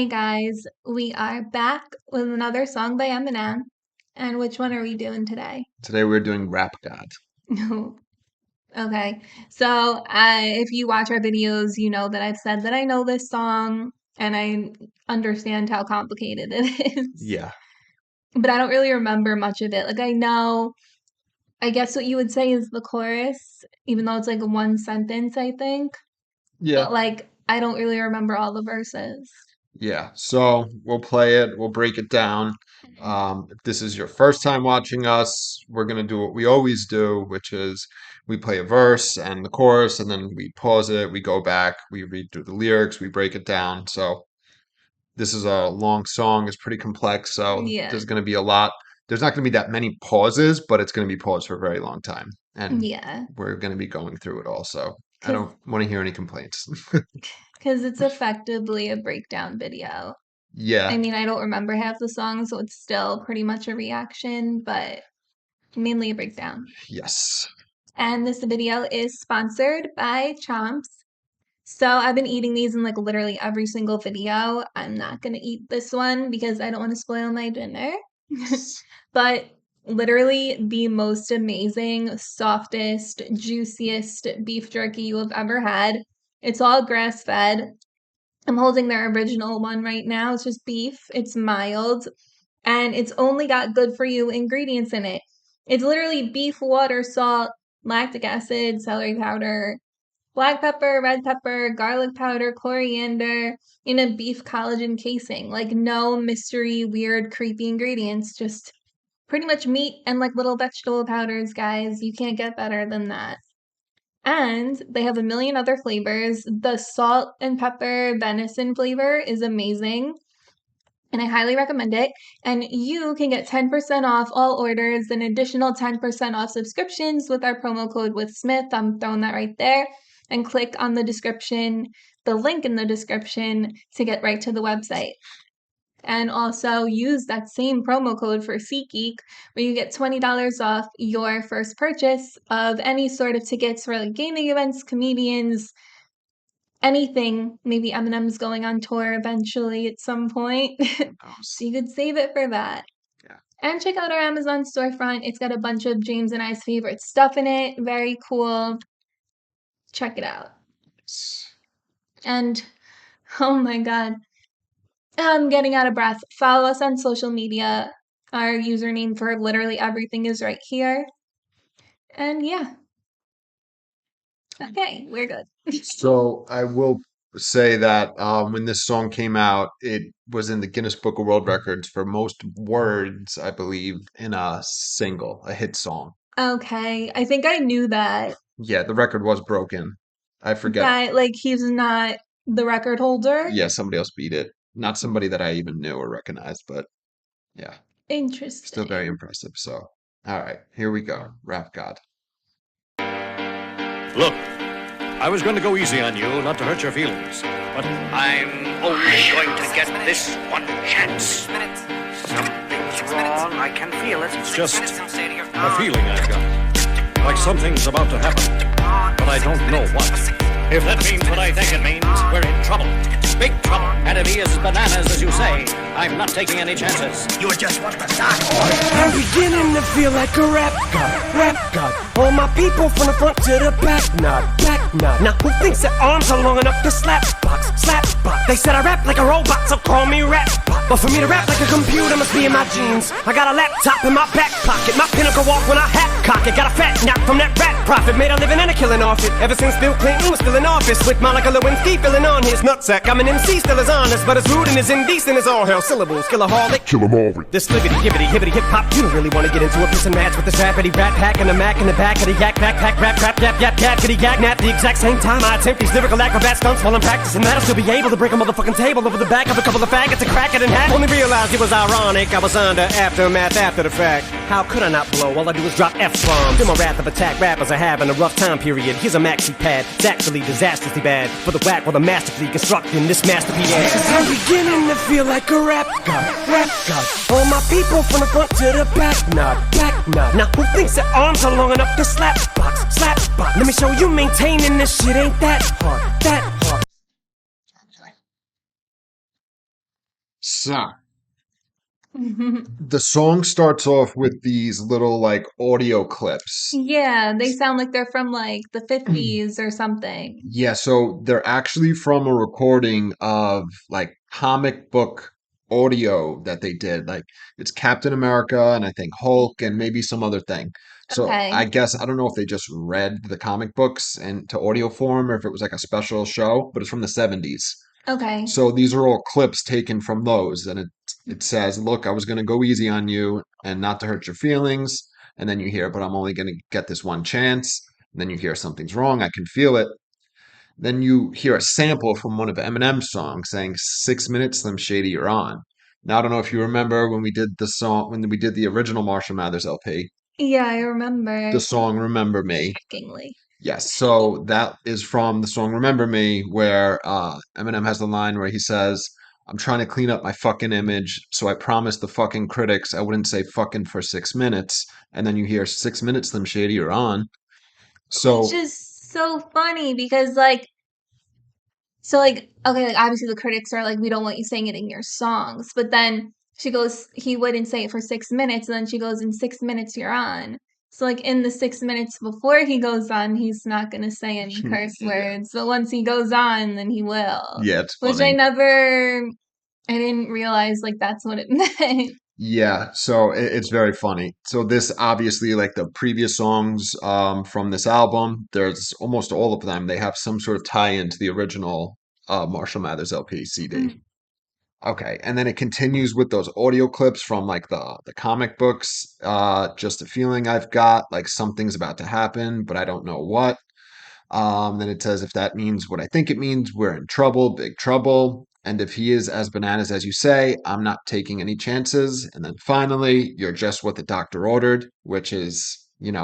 guys, we are back with another song by Eminem. And which one are we doing today? Today we're doing Rap God. Okay, so if you watch our videos, you know that I've said that I know this song and I understand how complicated it is. Yeah. But I don't really remember much of it. Like, I know, I guess what you would say is the chorus, even though it's like one sentence, I think. Yeah. But like, I don't really remember all the verses. Yeah. So we'll play it, we'll break it down. If this is your first time watching us, we're gonna do what we always do, which is we play a verse and the chorus, and then we pause it, we go back, we read through the lyrics, we break it down. So this is a long song, it's pretty complex, so Yeah. there's gonna be a lot. There's not gonna be that many pauses, but it's gonna be paused for a very long time. And Yeah. we're gonna be going through it all, so I Because don't want to hear any complaints. it's effectively a breakdown video. I Yeah. mean, I don't remember half the song, so it's still pretty much a reaction, but mainly a breakdown. Yes. And this video is sponsored by Chomps. So I've been eating these in like literally every single video. I'm not gonna eat this one because I don't want to spoil my dinner. But literally the most amazing, softest, juiciest beef jerky you have ever had. It's all grass fed. I'm holding their original one right now. It's just beef. It's mild and it's only got good for you ingredients in it. It's literally beef, water, salt, lactic acid, celery powder, black pepper, red pepper, garlic powder, coriander in a beef collagen casing. Like no mystery, weird, creepy ingredients. Just pretty much meat and like little vegetable powders, guys. You can't get better than that. And they have a million other flavors. The salt and pepper venison flavor is amazing, and I highly recommend it. And you can get 10% off all orders, an additional 10% off subscriptions with our promo code with Smith. I'm throwing that right there. And click on the description, the link in the description to get right to the website. And also use that same promo code for SeatGeek, where you get $20 off your first purchase of any sort of tickets for like gaming events, comedians, anything. Maybe Eminem's going on tour eventually at some point. So you could save it for that. Yeah. And check out our Amazon storefront. It's got a bunch of James and I's favorite stuff in it. Very cool. Check it out. And oh my God, I'm getting out of breath. Follow us on social media. Our username for literally everything is right here. And yeah. Okay, we're good. So I will say that when this song came out, it was in the Guinness Book of World Records for most words, I believe, in a single, a hit song. Okay, I think I knew that. Yeah, the record was broken. I forget. That, like, he's not the record holder? Yeah, somebody else beat it. Not somebody that I even knew or recognized, but yeah, still very Interesting. impressive. So, all right, here we go. Rap God. Look, I was going to go easy on you, not to hurt your feelings, but I'm only going to get this one chance. Something's wrong. I can feel it. It's just a feeling I've got. Like something's about to happen, but I don't know what. If that means what I think it means, we're in trouble. Big trouble. And if he is bananas, as you say, I'm not taking any chances. You just want to start. I'm beginning to feel like a rap god, rap god. All my people from the front to the back, nod, back nod. Now who thinks their arms are long enough to slap box, slap box? They said I rap like a robot, so call me rap bot. But for me to rap like a computer must be in my genes. I got a laptop in my back pocket, my pinnacle walk when I hat cock it. Got a fat knock from that rat profit, made a living and a killing off it. Ever since Bill Clinton was still in office, with Monica Lewinsky filling on his nutsack. I'm an MC, still as honest, but as rude and as indecent as all hell. Syllables, killaholic, kill 'em all. This libbity, hibbity, hibbity, hip hop. You don't really want to get into a piss and match with this rappity rat pack and a mac in the back of the yak backpack, rap, rap, yap, yap, yap, kitty yak, nap. The exact same time I attempt these lyrical acrobat stunts while I'm practicing that, I'll still be able to break a motherfucking table over the back of a couple of faggots and crack it in half. Only realized it was ironic, I was under aftermath after the fact. How could I not blow? All I do is drop F-bombs. Feel my wrath of attack, rappers are having a rough time period. Here's a maxi pad, it's actually disastrously bad. For the whack while the masterfully constructing this masterpiece. I'm beginning to feel like a rap god, rap god. All my people from the front to the back, nod, back nod. Now who thinks their arms are long enough to slap box, slap box? Let me show you maintaining this shit ain't that hard, that hard. So the song starts off with these little like audio clips. Yeah, they sound like they're from like the 50s or something. Yeah, so they're actually from a recording of like comic book audio that they did. Like it's Captain America and I think Hulk and maybe some other thing. So I Okay. guess I don't know if they just read the comic books into audio form or if it was like a special show, but it's from the 70s. Okay. So these are all clips taken from those, and it says, "Look, I was going to go easy on you and not to hurt your feelings." And then you hear, "But I'm only going to get this one chance." And then you hear, "Something's wrong. I can feel it." Then you hear a sample from one of Eminem's songs saying, "6 minutes, Slim Shady, you're on." Now I don't know if you remember when we did the song when we did the original Marshall Mathers LP, Yeah, I the remember. song "Remember Me." Shockingly. Yes, so that is from the song Remember Me, where Eminem has the line where he says, I'm trying to clean up my fucking image, so I promised the fucking critics I wouldn't say fucking for 6 minutes. And then you hear 6 minutes, Slim Shady, you're on. Which So, is so funny because like so like okay, like obviously the critics are like we don't want you saying it in your songs, but then she goes he wouldn't say it for 6 minutes and then she goes in 6 minutes you're on. So like in the 6 minutes before he goes on, he's not gonna say any curse yeah, words. But once he goes on, then he will. yeah, it's Which funny. I didn't realize like that's what it meant. Yeah, so it's very funny. So this obviously, like the previous songs from this album, there's almost all of them. They have some sort of tie-in to the original Marshall Mathers LP CD. Okay, and then it continues with those audio clips from like the comic books. Just a feeling I've got, like something's about to happen, but I don't know what. Then it says if that means what I think it means, we're in trouble, big trouble. And if he is as bananas as you say, I'm not taking any chances. And then finally, you're just what the doctor ordered, which is,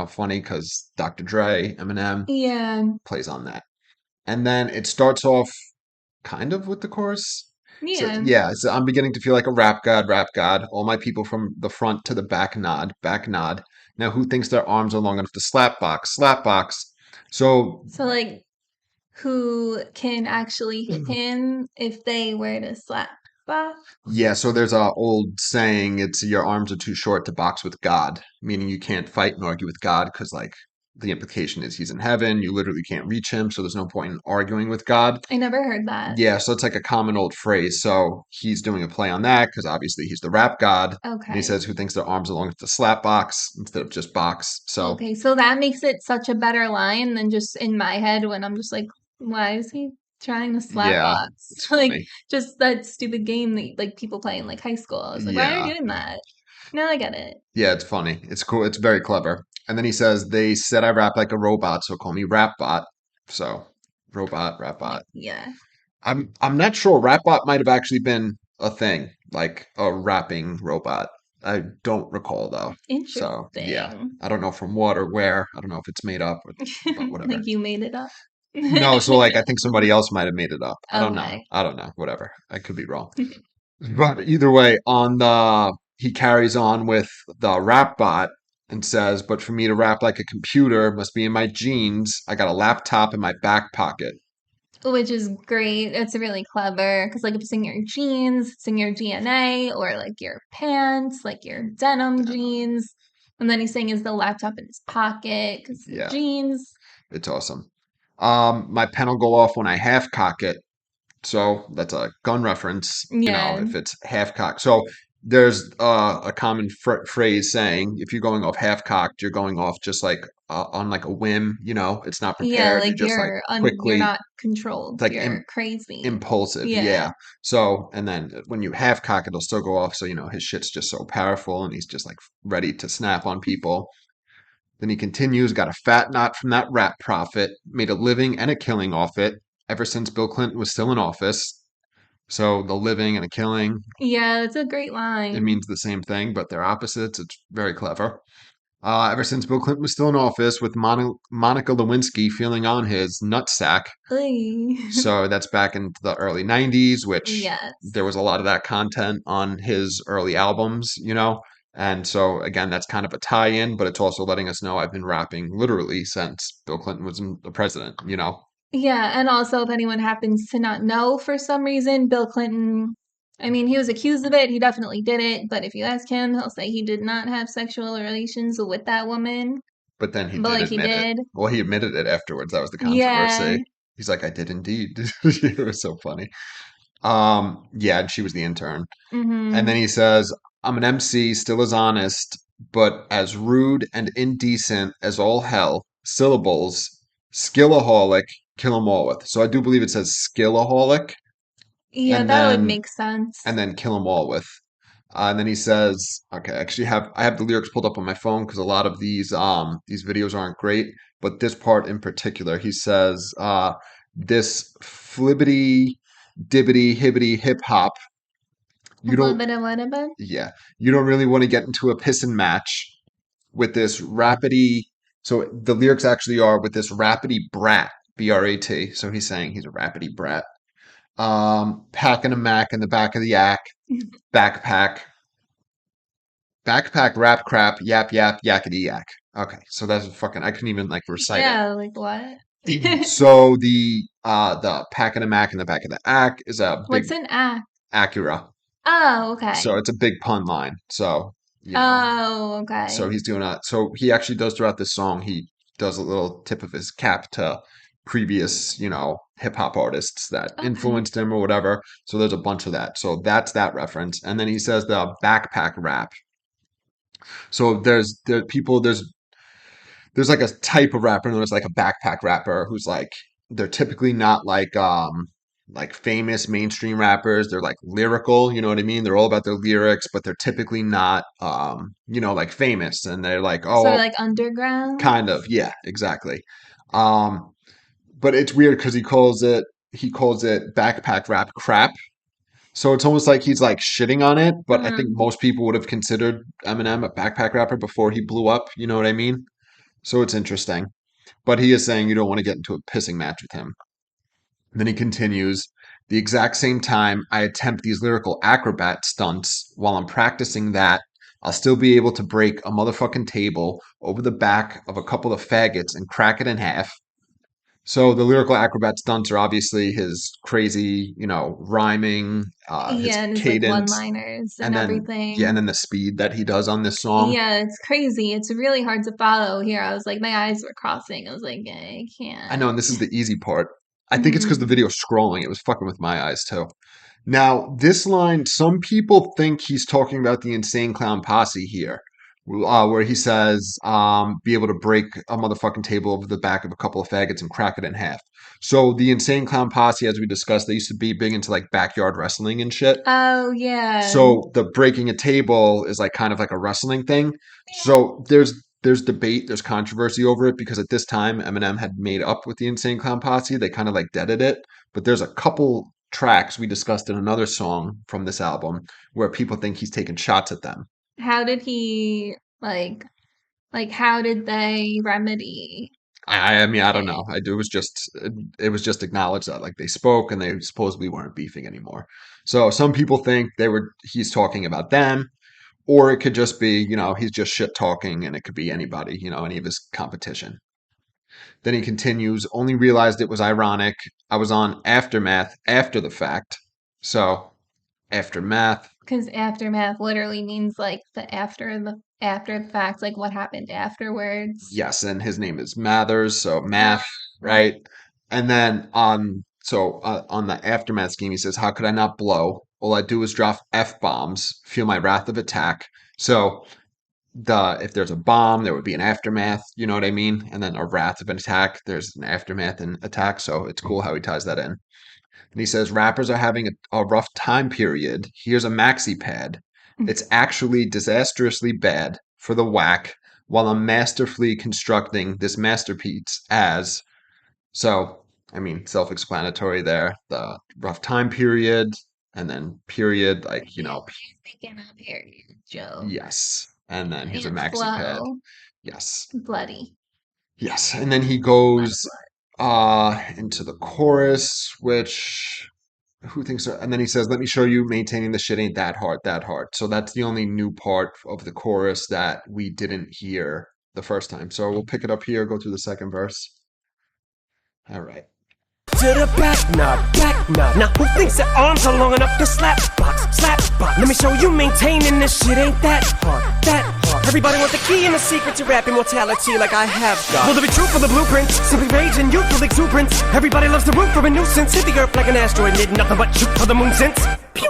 funny because Dr. Dre, Eminem, Yeah. plays on that. And then it starts off kind of with the chorus. So Yeah. yeah, so I'm beginning to feel like a rap god, rap god. All my people from the front to the back nod, back nod. Now who thinks their arms are long enough to slap box, slap box? So So like who can actually hit him if they were to slap box? yeah, so there's a old saying, it's your arms are too short to box with God, meaning you can't fight and argue with God because like the implication is he's in heaven, you literally can't reach him, so there's no point in arguing with God. I never heard that. Yeah, so it's like a common old phrase. So he's doing a play on that because obviously he's the rap god. And he Okay. says, who thinks their arms are long enough to slap box instead of just box. So, Okay, so that makes it such a better line than just in my head when I'm just like, why is he trying to slap yeah, box? it's Like funny. just that stupid game that like people play in like high school. I was like, why are you Yeah, doing that? Now I get it. yeah, it's funny. It's cool. It's very clever. And then he says, they said I rap like a robot, so call me rap bot. So, robot, rap bot. Yeah. I'm not sure. Rapbot might have actually been a thing, like a rapping robot. I don't recall though. So yeah, Interesting. I don't know from what or where. I don't know if it's made up, but Like whatever. you made it up. No, so like I think somebody else might have made it up. I don't know. Okay. I don't know. Whatever. I could be wrong. But either way, on the he carries on with the rap bot and says, "But for me to rap like a computer must be in my jeans. I got a laptop in my back pocket." Which is great. It's really clever because, like, if it's in your jeans, it's in your DNA, or like your pants, like your denim jeans. And then he's saying is the laptop in his pocket because the Yeah, jeans. it's awesome. My pen will go off when I half cock it. So that's a gun reference, Yeah, if it's half cocked. So there's a common phrase saying if you're going off half cocked, you're going off just like on like a whim, it's not yeah, prepared. You're like just like you're quickly, not it's controlled. like You're crazy. impulsive. Yeah, Yeah. So, and then when you half cock, it'll still go off. So, his shit's just so powerful and he's just like ready to snap on people. Then he continues, got a fat knot from that rap profit, made a living and a killing off it ever since Bill Clinton was still in office. So the living and a killing, yeah, it's a great it line. means the same thing, but they're opposites. It's very clever. Ever since Bill Clinton was still in office, with Monica Lewinsky feeling on his nutsack. Oy. So that's back into the early 90s, which Yes. there was a lot of that content on his early albums. And so, again, that's kind of a tie in, but it's also letting us know I've been rapping literally since Bill Clinton was the president. Yeah, and also if anyone happens to not know for some reason, Bill Clinton I mean, he was accused of it. He definitely did it. But if you ask him, he'll say he did not have sexual relations with that woman. But then he But did like he admit it. did. Well, he admitted it afterwards. That was the Yeah. controversy. He's like, I did indeed. It was so funny. Yeah, and she was the intern. And then Mm-hmm. he says, I'm an MC, still as honest, but as rude and indecent as all hell. Syllables, skillaholic, kill 'em all with. So I do believe it says skillaholic, Yeah, and that would then make sense. kill 'em all with. And then he says, okay, I actually have the lyrics pulled up on my phone because a lot of these videos aren't great, but this part in particular, he says, this flibbity dibbity hibbity hip hop. A You little don't bit of what about? Yeah, you don't really want to get into a pissin' match with this rapidy. So the lyrics actually are with this rapidy brat, B-R-A-T. So he's saying he's a rapidy brat. Packing a Mac in the back of the yak, backpack, backpack, rap crap, yap yap, yakety yak. Okay, so that's fucking. I couldn't even like recite it. Yeah, like what? So the packing a Mac in the back of the ack is a big What's an act? Acura. Oh, So okay. it's a big pun line. So you know, Oh, so okay. he's doing a so he actually does throughout this song he does a little tip of his cap to previous hip hop artists that Okay. influenced him or whatever. So there's a bunch of that, so that's that reference. And then he says the backpack rap. So there's like a type of rapper and there's like a backpack rapper who's like they're typically not like famous mainstream rappers. They're like lyrical, you know what I mean? They're all about their lyrics, but they're typically not like famous, and they're like, Sort of oh, like underground. kind of, yeah, exactly. um but it's weird because he calls it backpack rap crap. So it's almost like he's like shitting on it, but I think Mm-hmm. most people would have considered Eminem a backpack rapper before he blew up, you know what I mean? So it's interesting. But he is saying you don't want to get into a pissing match with him. And then he continues, the exact same time I attempt these lyrical acrobat stunts, while I'm practicing that, I'll still be able to break a motherfucking table over the back of a couple of faggots and crack it in half. So the lyrical acrobat stunts are obviously his crazy, rhyming, his Yeah, and it's like cadence, one-liners and and then yeah, and everything. then the speed that he does on this song. Yeah, it's crazy. It's really hard to follow here. I was like, my eyes were crossing. I was like, I I know, and can't. this is the easy part. I think it's because the Hmm. video's scrolling. It was fucking with my eyes too. Now, this line, some people think he's talking about the Insane Clown Posse here, where he says, be able to break a motherfucking table over the back of a couple of faggots and crack it in half. So the Insane Clown Posse, as we discussed, they used to be big into like backyard wrestling and shit. Oh, yeah. So the breaking a table is like kind of like a wrestling thing. So there's debate, there's controversy over it because at this time Eminem had made up with the Insane Clown Posse. They kind of like deaded it, but there's a couple tracks we discussed in another song from this album where people think he's taking shots at them. How did he how did they remedy I mean I don't know. it? It was just acknowledged that like they spoke and they supposedly weren't beefing anymore. So some people think he's talking about them. Or it could just be, he's just shit talking and it could be anybody, any of his competition. Then he continues, only realized it was ironic. I was on Aftermath after the fact. So, Aftermath, Because aftermath literally means like the after the fact, like what happened afterwards. yes, and his name is Mathers, so Uh, math, right? And then on the Aftermath scheme, he says, how could I not blow? All I do is drop F bombs, feel my wrath of attack. So, if there's a bomb, there would be an aftermath, you know what I mean? And then a wrath of an attack, there's an aftermath and attack. So it's cool how he ties that in. And he says rappers are having a rough time period. Here's a maxi pad. It's actually disastrously bad for the whack while I'm masterfully constructing this masterpiece as so I mean self-explanatory there. The rough time period and then period, like, Yeah, he's making a period joke yes. And then here's a and maxi pad. flow. Yes. Bloody. Yes. And then he A lot of goes blood. into the chorus, which who thinks so? And then he says, let me show you maintaining the shit ain't that hard, that hard. So that's the only new part of the chorus that we didn't hear the first time. So we'll pick it up here, go through the second verse. All right. to the back nut, back nut. Now who thinks their arms are long enough to slap box, slap box? Let me show you maintaining this shit ain't that hard, that hard. Everybody wants the key and the secret to rap immortality like I have got. Will there be truth for the blueprint? Simply rage and youthful exuberance. Everybody loves the root for a nuisance. Hit the earth like an asteroid, did nothing but shoot for the moon since.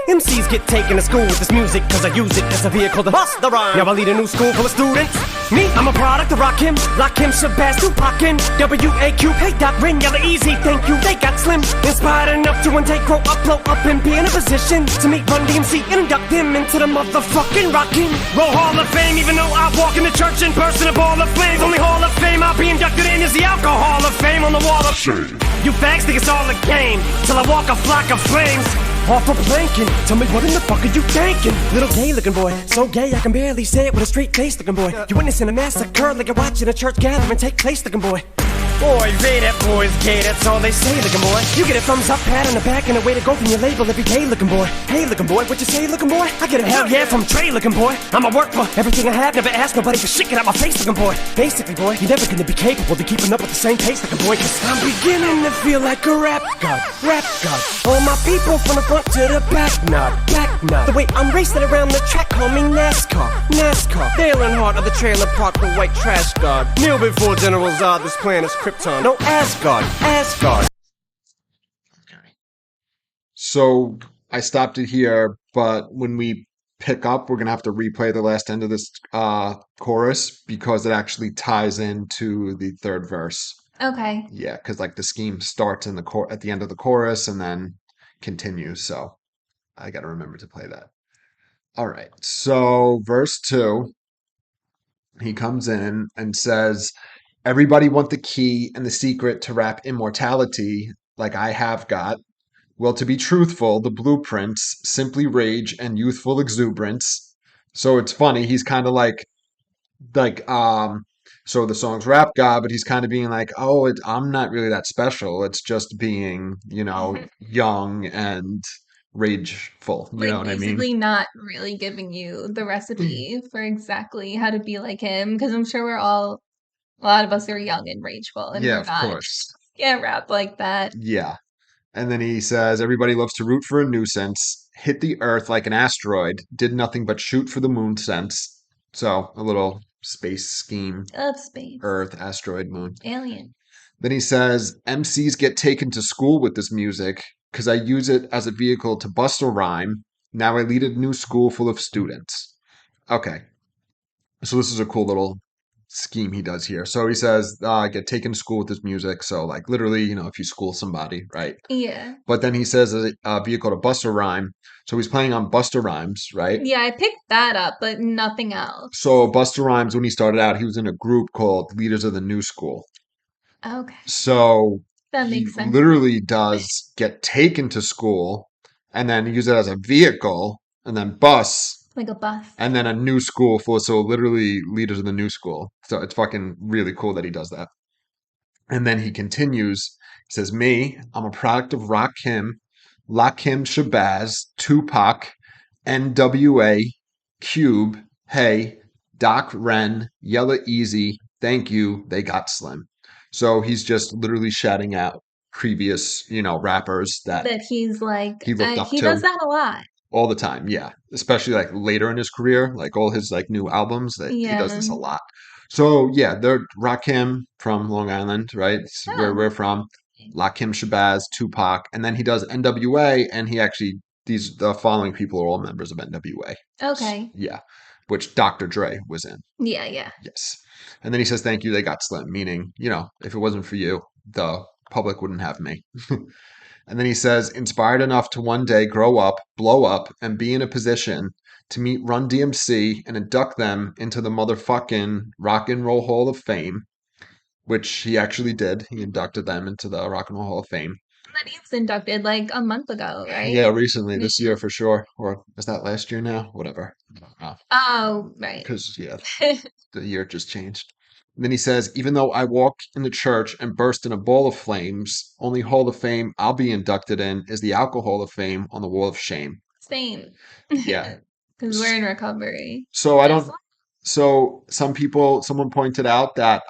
MCs get taken to school with this music, cause I use it as a vehicle to bust the rhyme. Now I lead a new school full of students. Me, I'm a product of Rakim, Lakim, Shabazz, Tupac, W-A-Q, hey Doc, Ring, Yella, Easy, thank you, they got slim. Inspired enough to one day grow up, blow up, and be in a position to meet Run DMC and induct them into the motherfucking Rockin' Roll Hall of Fame. Even though I walk in the church in person, a ball of flames. Only Hall of Fame I'll be inducted in is the Alcohol of Fame on the wall of shame. You fags think it's all a game, till I walk a flock of flames. Off of planking, tell me what in the fuck are you thinking? Little gay looking boy, so gay I can barely say it with a straight face looking boy. You witnessing a massacre like you're watching a church gathering take place looking boy. Boy, they that boy's gay, that's all they say looking boy. You get a thumbs up, pat on the back, and a way to go from your label every day looking boy. Hey looking boy, what you say looking boy? I get a hell yeah from Trey looking boy. I'ma work for everything I have, never ask nobody for shit, get out my face looking boy. Basically boy, you're never gonna be capable of keeping up with the same pace looking boy. Cause I'm beginning to feel like a rap god, rap god. All my people from the front to the back nut, back nut. The way I'm racing around the track, call me NASCAR, NASCAR. Dale Earnhardt of the trailer park, the white trash god. Kneel before General Zod, this planet's Krypton. No Asgard, Asgard. So I stopped it here, but when we pick up, we're gonna have to replay the last end of this chorus because it actually ties into the third verse. Okay. Yeah, because like the scheme starts in the at the end of the chorus and then continues. So I got to remember to play that. All right. So verse 2, he comes in and says, "Everybody want the key and the secret to rap immortality like I have got. Well, to be truthful, the blueprints, simply rage and youthful exuberance." So it's funny. He's kind of like so the song's Rap God, but he's kind of being like, "Oh, I'm not really that special. It's just being, young and rageful." You know Like what I mean? basically not really giving you the recipe for exactly how to be like him. Because I'm sure a lot of us are young and rageful and Yeah, we're of not. course. Can't rap like that. Yeah. And then he says, "Everybody loves to root for a nuisance, hit the earth like an asteroid, did nothing but shoot for the moon sense." So a little space scheme, Love space. earth, asteroid, moon. Alien. Then he says, "MCs get taken to school with this music because I use it as a vehicle to bust a rhyme. Now I lead a new school full of students." Okay. So this is a cool little scheme he does here. So he says, "Get taken to school with this music." So like literally, if you school somebody, right? Yeah. But then he says a vehicle to bust a rhyme. So he's playing on Busta Rhymes, right? Yeah, I picked that up, but nothing else. So Busta Rhymes, when he started out, he was in a group called Leaders of the New School. Okay. So That he makes sense. literally does get taken to school and then use it as a vehicle and then bus Like a bus. and then a new school full. So literally Leaders of the New School. So it's fucking really cool that he does that. And then he continues. He says, "Me, I'm a product of Rakim, Lakim, Shabazz, Tupac, NWA, Cube, Hey, Doc Ren, Yella Easy, thank you, they got slim." So he's just literally shouting out previous, rappers that That he's like, he looked up he to does that a lot. all the time. Yeah, especially like later in his career, like all his like new albums, that he does Yeah. this a lot. So yeah, they're Rakim from Long Island, right? It's where Oh. we're from. Lakim, Shabazz, Tupac, and then he does NWA, and the following people are all members of NWA. Okay. Yeah, which Dr. Dre was in. Yeah, yeah. Yes, and then he says, "Thank you, they got slim," meaning if it wasn't for you, the public wouldn't have me. And then he says, "Inspired enough to one day grow up, blow up, and be in a position to meet Run DMC and induct them into the motherfucking Rock and Roll Hall of Fame," which he actually did. He inducted them into the Rock and Roll Hall of Fame. But he was inducted like a month ago, right? Yeah, recently, this year for sure. Or is that last year now? Whatever. Oh, right. Because, yeah, the year just changed. And then he says, "Even though I walk in the church and burst in a ball of flames, only Hall of Fame I'll be inducted in is the Alcohol of Fame on the Wall of Shame." Same. Yeah. Because we're in recovery. So I As don't. So someone pointed out that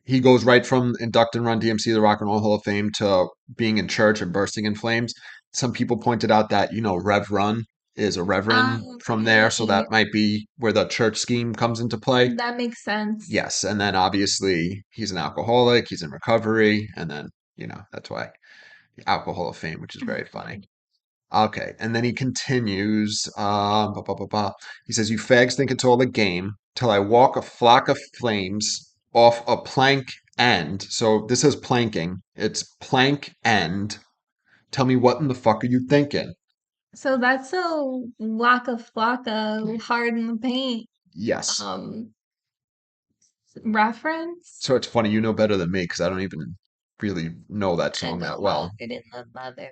he goes right from inducting Run DMC, the Rock and Roll Hall of Fame, to being in church and bursting in flames. Some people pointed out that, Rev Run is a reverend from there, so Okay. that might be where the church scheme comes into play. That makes sense. Yes, and then obviously he's an alcoholic, he's in recovery, and then, that's why the Alcohol of Fame, which is very funny. Okay, and then he continues. Ba, ba, ba, ba. He says, "You fags think it's all a game till I walk a flock of flames off a plank end." So this is planking. It's plank end. Tell me what in the fuck are you thinking? So that's a Waka Flocka hard in the paint Yes. um reference. So it's funny, you know better than me because I don't even really know that I song that don't well. know it in the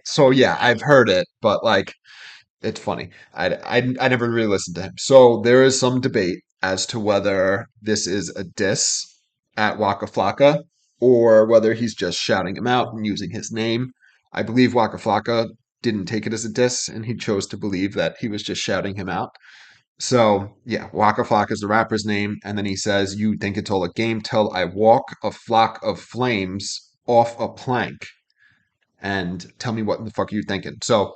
So motherfucking yeah, I've paint. heard it, but like it's funny. I never really listened to him. So there is some debate as to whether this is a diss at Waka Flocka or whether he's just shouting him out and using his name. I believe Waka Flocka didn't take it as a diss and he chose to believe that he was just shouting him out. So yeah, Waka Flocka is the rapper's name, and then he says, "You think it's all a game till I walk a flock of flames off a plank." And tell me what in the fuck are you thinking? So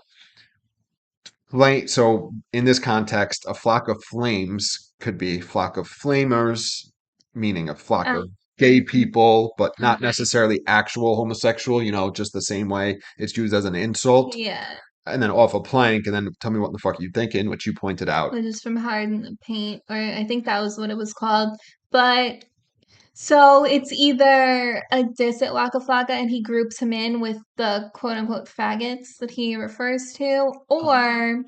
in this context, a flock of flames could be flock of flamers, meaning a flock Um, of gay people, but not okay. necessarily actual homosexual, just the same way it's used as an insult. Yeah, And then off a plank, and then tell me what the fuck are you thinking, which you pointed out. which is from Hard in the Paint, or I think that was what it was called. But so it's either a diss at Waka Flocka and he groups him in with the quote unquote faggots that he refers to, or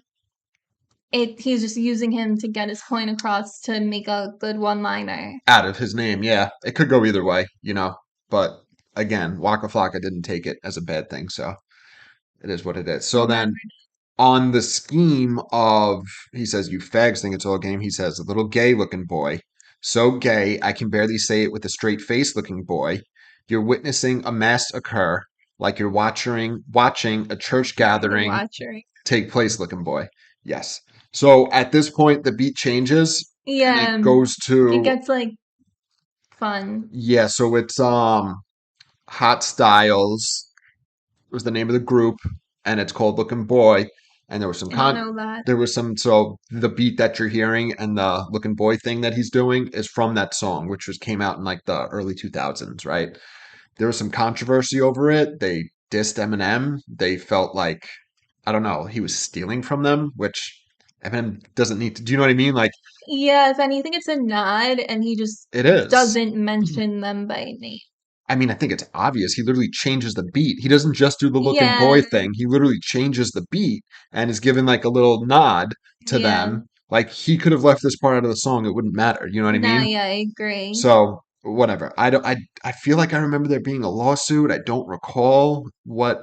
he's just using him to get his point across to make a good one liner. Out of his name, yeah. It could go either way, But again, Waka Flocka didn't take it as a bad thing, so it is what it is. So We'll never then on the scheme of, he says, "You fags think it's all a game." He says, "A little gay looking boy. So gay, I can barely say it with a straight face looking boy. You're witnessing a mass occur like you're watching a church gathering watch her. take place looking boy." Yes. So at this point, the beat changes and it Yeah, goes it to, gets like fun. yeah, so it's Hot Styles was the name of the group, and it's called Looking Boy. And there was some I don't know that. so the beat that you're hearing and the Looking Boy thing that he's doing is from that song, which came out in like the early 2000s, right? There was some controversy over it. They dissed Eminem. They felt like, I don't know, he was stealing from them, which Eminem doesn't need to. Do you know what I mean? Like, Yeah, if anything, it's a nod, and he just it is. doesn't mention them by name. I mean, I think it's obvious. He literally changes the beat. He doesn't just do the looking Yeah, boy thing. He literally changes the beat and is given like a little nod to yeah. them. Like he could have left this part out of the song. It wouldn't matter. You know what I No, mean? yeah, I agree. So whatever. I don't. I feel like I remember there being a lawsuit. I don't recall what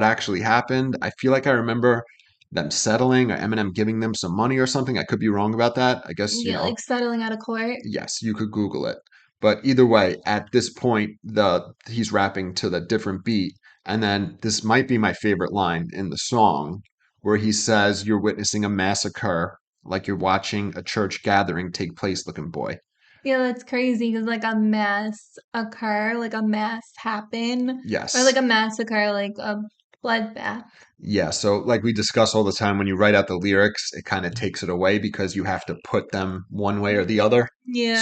actually happened. I feel like I remember them settling or Eminem giving them some money or something. I could be wrong about that. I guess Yeah, like settling out of court. yes, you could Google it. But either way, at this point, the he's rapping to the different beat, and then this might be my favorite line in the song, where he says, "You're witnessing a massacre, like you're watching a church gathering take place, looking boy." Yeah, that's crazy because like a mass occur, like a mass happen, or like Yes. a massacre, like a bloodbath. Yeah, so like we discuss all the time, when you write out the lyrics, it kind of takes it away because you have to put them one way or the other.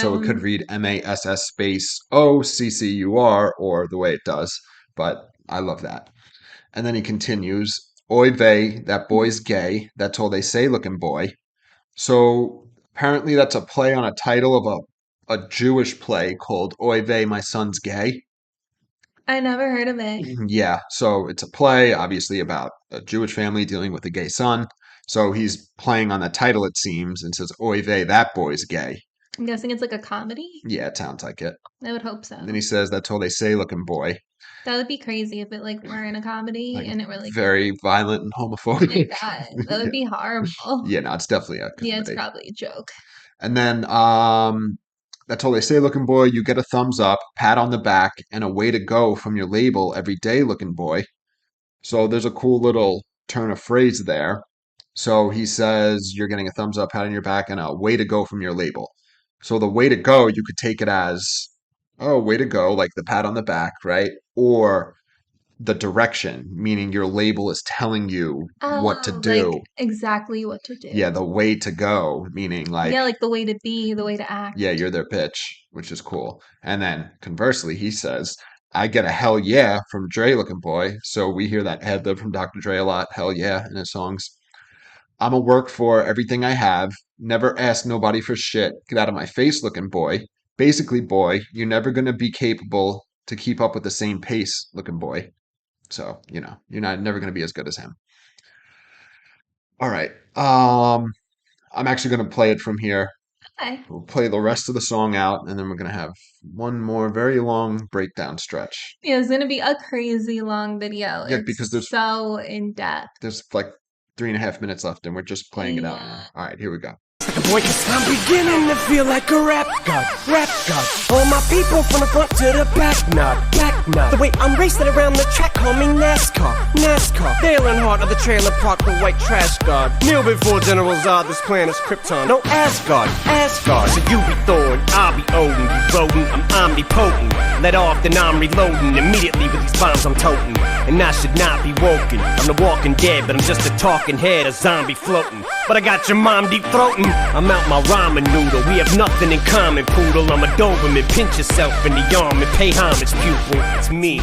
So Yeah, it could read MASS space OCCUR or the way it does, but I love that. And then he continues, "Oy vey, that boy's gay. That's all they say, looking boy." So apparently that's a play on a title of a Jewish play called Oy vey, my son's gay. I never heard of it. Yeah, so it's a play, obviously, about a Jewish family dealing with a gay son. So he's playing on the title, it seems, and says, "Oy vey, that boy's gay." I'm guessing it's like a comedy. Yeah, it sounds like it. I would hope And then he so. says, "That's all they say, looking boy." That would be crazy if it like were in a comedy Like and it were like, very violent and oh my homophobic. God, that would be horrible. Yeah, no, it's definitely a Yeah, it's comedy. probably a joke. And then that's all they say, looking boy. You get a thumbs up, pat on the back, and a way to go from your label every day, looking boy. So there's a cool little turn of phrase there. So he says you're getting a thumbs up, pat on your back, and a way to go from your label. So the way to go, you could take it as oh, way to go, like the pat on the back, right? Or the direction, meaning your label is telling you what to Oh, like do. exactly what to Yeah, do. the way to go, meaning like, Yeah, like the way to be, the way to yeah, act. you're their pitch, which is cool. And then conversely, he says, I get a hell yeah from Dre looking boy. So we hear that ad lib from Dr. Dre a lot, hell yeah, in his songs. I'm a work for everything I have. Never ask nobody for shit. Get out of my face looking boy. Basically, boy, you're never going to be capable to keep up with the same pace looking boy. So, you're not never going to be as good as him. All right. I'm actually going to play it from here. Okay. We'll play the rest of the song out, and then we're going to have one more very long breakdown stretch. Yeah, it's gonna be a crazy long video. Yeah, because It's so in depth. there's like 3.5 minutes left, and we're just playing it out Yeah. now. All right, here we go. Boy, cause I'm beginning to feel like a rap god, rap god. All my people from the front to the back, back nod. The way I'm racing around the track, call me NASCAR, NASCAR. Dale Earnhardt of the trailer park, the white trash god. Kneel before General Zod, this planet's Krypton. No Asgard, Asgard. So you be Thor and I'll be Odin. You rodent, I'm omnipotent. Let off, then I'm reloading. Immediately with these bombs I'm toting. And I should not be woken. I'm the walking dead, but I'm just a talking head, a zombie floating. But I got your mom deep throating. I'm out my ramen noodle. We have nothing in common, poodle. I'm a Doberman. Pinch yourself in the arm and pay homage, pupil. It's me.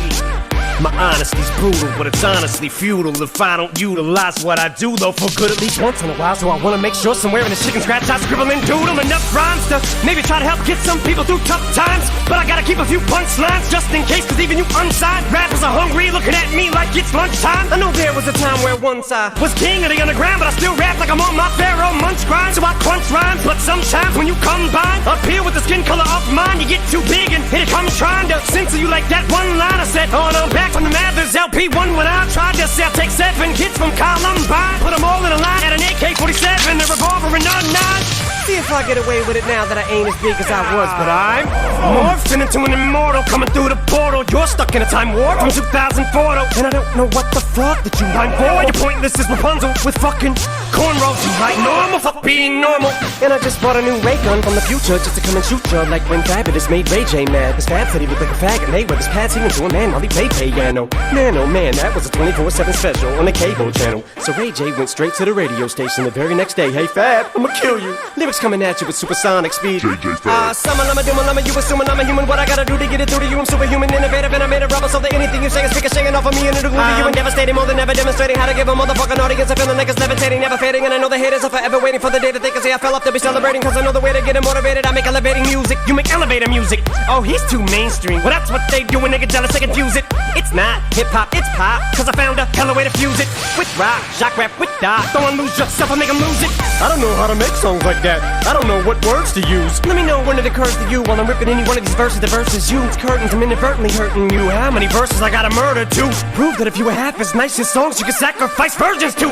My honesty's brutal, but it's honestly futile if I don't utilize what I do, though, for good at least once in a while. So I wanna make sure somewhere in the chicken scratch I scribble and doodle enough rhymes to maybe try to help get some people through tough times. But I gotta keep a few punchlines just in case, cause even you unsigned rappers are hungry, looking at me like it's lunchtime. I know there was a time where once I was king of the underground, but I still rap like I'm on my Pharaoh munch grind. So I crunch rhymes, but sometimes when you combine up here with the skin color of mine, you get too big and here it comes trying to censor you like that one line I said. Oh no, back from the Mathers LP1 when I tried to sell. Take 7 kids from Columbine, put them all in a line at an AK-47, a revolver and a 9. See if I get away with it now that I ain't as big as I was, but I'm morphing into an immortal coming through the portal. You're stuck in a time warp from 2004 though, and I don't know what the fuck that you mind for. You're pointless as Rapunzel with fucking cornrows. You like normal, fuck being normal. And I just bought a new ray gun from the future just to come and shoot ya like when Fabulous made Ray J mad. His Fab said he looked like a faggot, and they were his pads he went to a man while he played piano. Man, oh man, that was a 24/7 special on the cable channel. So Ray J went straight to the radio station the very next day. Hey Fab, I'ma kill you. Lyrics coming at you with supersonic speed. Summer, lama, doom, lama, you assuming I'm a human. What I gotta do to get it through to you? I'm superhuman, innovative, and I made a rubber so that anything you say is ricocheting off of me and it'll glue to you and devastating more than ever, demonstrating how to give a motherfucking audience a feeling like it's levitating, never fading. And I know the haters are forever waiting for the day that they can say I fell off. They'll be celebrating, cause I know the way to get them motivated. I make elevating music, you make elevator music. Oh, he's too mainstream. Well, that's what they do when they get jealous, they confuse it. It's not hip-hop, it's pop, cause I found a hella way to fuse it. With rock, shock rap, with dot. Don't lose yourself and make them lose it. I don't know how to make songs like that. I don't know what words to use. Let me know when it occurs to you while I'm ripping any one of these verses. The verses use curtains, I'm inadvertently hurting you. How many verses I gotta murder to prove that if you were half as nice as songs you could sacrifice virgins to?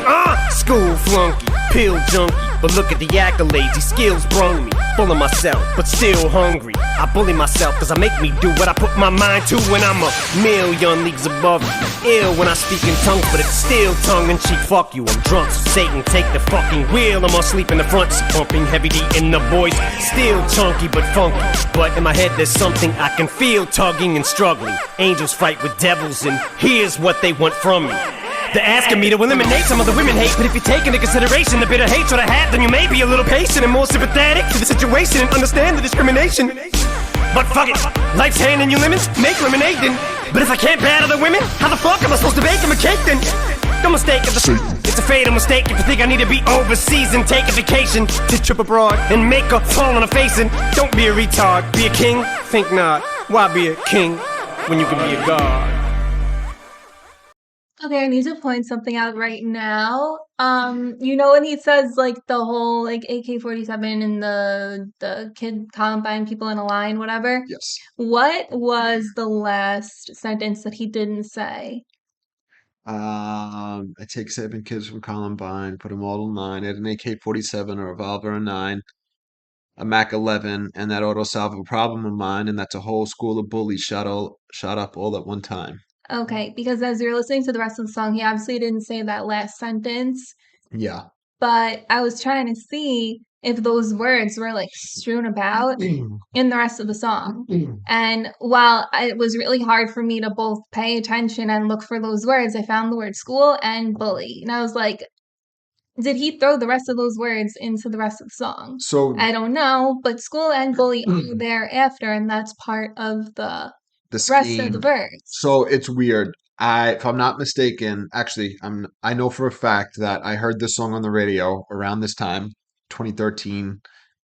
School flunky, pill junkie, but look at the accolades, these skills brung me. Full of myself, but still hungry. I bully myself cause I make me do what I put my mind to when I'm a million leagues above you. Ill when I speak in tongues, but it's still tongue-in-cheek. Fuck you, I'm drunk, so Satan take the fucking wheel. I'm asleep in the front seat, pumping heavy D in the voice. Still chunky but funky, but in my head there's something I can feel tugging and struggling. Angels fight with devils and here's what they want from me. They're asking me to eliminate some of the women hate, but if you take into consideration the bitter hatred I have, then you may be a little patient and more sympathetic to the situation and understand the discrimination. But fuck it, life's handing you lemons, make lemonade then. But if I can't battle the women, how the fuck am I supposed to bake them a cake then? Don't mistake it, it's a fatal mistake if you think I need to be overseas and take a vacation to trip abroad and make a fall on a face. And don't be a retard, be a king, think not. Why be a king when you can be a god? Okay, I need to point something out right now. When he says like the whole like AK-47 and the kid Columbine people in a line, whatever. Yes. What was the last sentence that he didn't say? I take 7 kids from Columbine, put them all in line, add an AK-47, a revolver, a 9, a Mac 11, and that ought to solve a problem of mine, and that's a whole school of bullies shot up all at one time. Okay, because as you're listening to the rest of the song, he obviously didn't say that last sentence, Yeah. but I was trying to see if those words were like strewn about in the rest of the song. And while it was really hard for me to both pay attention and look for those words, I found the word school and bully. And I was like, did he throw the rest of those words into the rest of the song? So I don't know, but school and bully are there after, and that's part of the the rest of the scheme. verse. So it's weird. If I'm not mistaken, actually, I know for a fact that I heard this song on the radio around this time, 2013,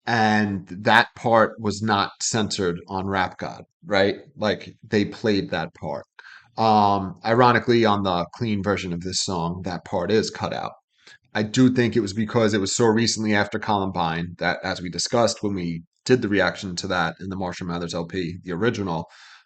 and that part was not censored on Rap God, right? Like they played that part. Ironically, on the clean version of this song, that part is cut out. I do think it was because it was so recently after Columbine that, as we discussed when we did the reaction to that in the Marshall Mathers LP, the original,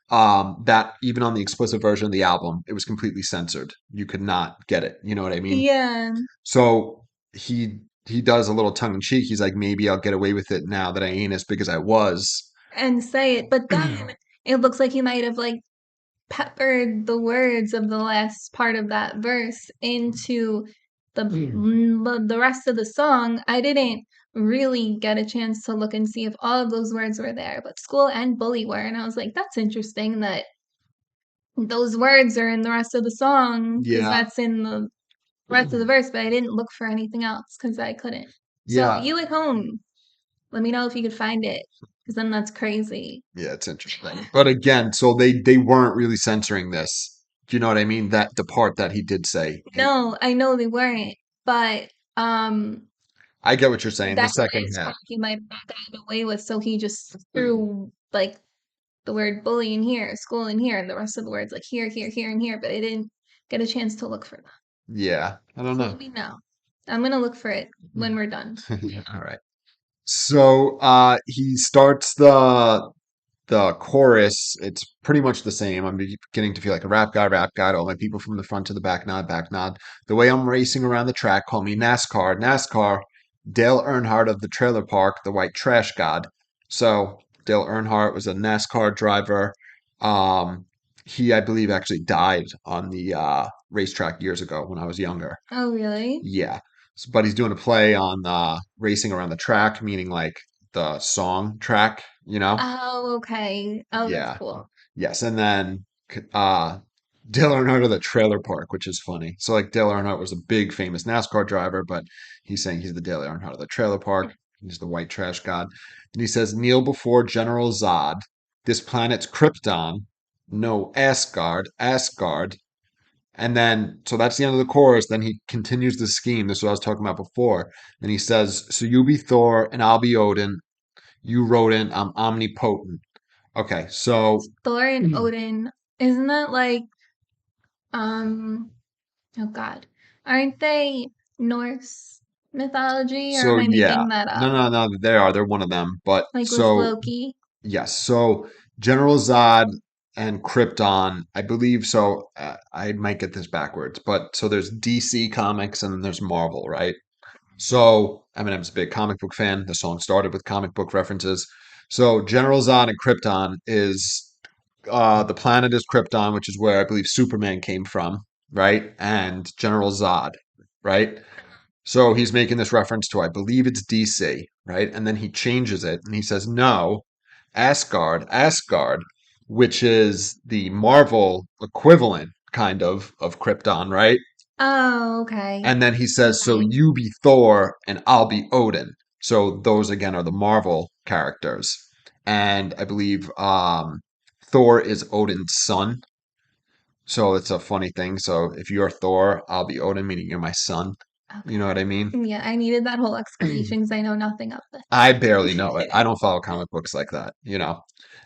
that even on the explicit version of the album, it was completely censored. You could not get it. You know what I mean? Yeah, So he does a little tongue in cheek. He's like, maybe I'll get away with it now that I ain't as big as I was. and say it. But then it looks like he might have like peppered the words of the last part of that verse into the rest of the song. I didn't really get a chance to look and see if all of those words were there, but school and bully were. And I was like, that's interesting that those words are in the rest of the song because Yeah, that's in the rest of the verse, but I didn't look for anything else because I couldn't. So yeah, you at home, let me know if you could find it because then that's crazy. yeah. It's interesting. But again, so they weren't really censoring this. Do you know what I mean? That the part that he did say. No, I know they weren't, but um I get what you're saying. The that second is half. what he might have gotten away with, so he just threw like the word bully in here, school in here, and the rest of the words like here, here, here, and here, but I didn't get a chance to look for that. Yeah, I don't So know. let me know. I'm gonna look for it when we're done. All right. So he starts the chorus. It's pretty much the same. I'm beginning to feel like a rap guy. All my people from the front to the back nod, back nod. The way I'm racing around the track, call me NASCAR, NASCAR. Dale Earnhardt of the trailer park, the white trash god. So Dale Earnhardt was a NASCAR driver. Um, he, I believe, actually died on the racetrack years ago when I was younger. Oh, really? Yeah. But he's doing a play on racing around the track, meaning like the song track, you know? Oh, okay. Oh, that's Yeah. cool. Yes. And then Dale Earnhardt of the trailer park, which is funny. So like Dale Earnhardt was a big famous NASCAR driver, but he's saying he's the Dale Earnhardt of the trailer park. He's the white trash god. And he says, kneel before General Zod. This planet's Krypton. No Asgard, Asgard. And then, so that's the end of the chorus. Then he continues the scheme. This is what I was talking about before. And he says, so you be Thor and I'll be Odin. You Rodin, I'm omnipotent. Okay, so Thor and Odin, isn't that like um oh God. Aren't they Norse mythology or so am I yeah. making that No, up? no, no, they are. They're one of them. But Like with so Loki? yes, so General Zod and Krypton, I believe so. I might get this backwards, but so there's DC Comics and then there's Marvel, right? So Eminem's a big comic book fan. The song started with comic book references. So General Zod and Krypton is the planet is Krypton, which is where I believe Superman came from, right? And General Zod, right? So he's making this reference to, I believe it's DC, right? And then he changes it and he says, no, Asgard, Asgard, which is the Marvel equivalent kind of Krypton, right? Oh, okay. And then he says, so Okay. you be Thor and I'll be Odin. So those again are the Marvel characters. And I believe Thor is Odin's son. So it's a funny thing. So if you're Thor, I'll be Odin, meaning you're my son. You know Okay. what I mean? Yeah, I needed that whole explanation because I know nothing of I this. barely know it. I don't follow comic books like that, you know.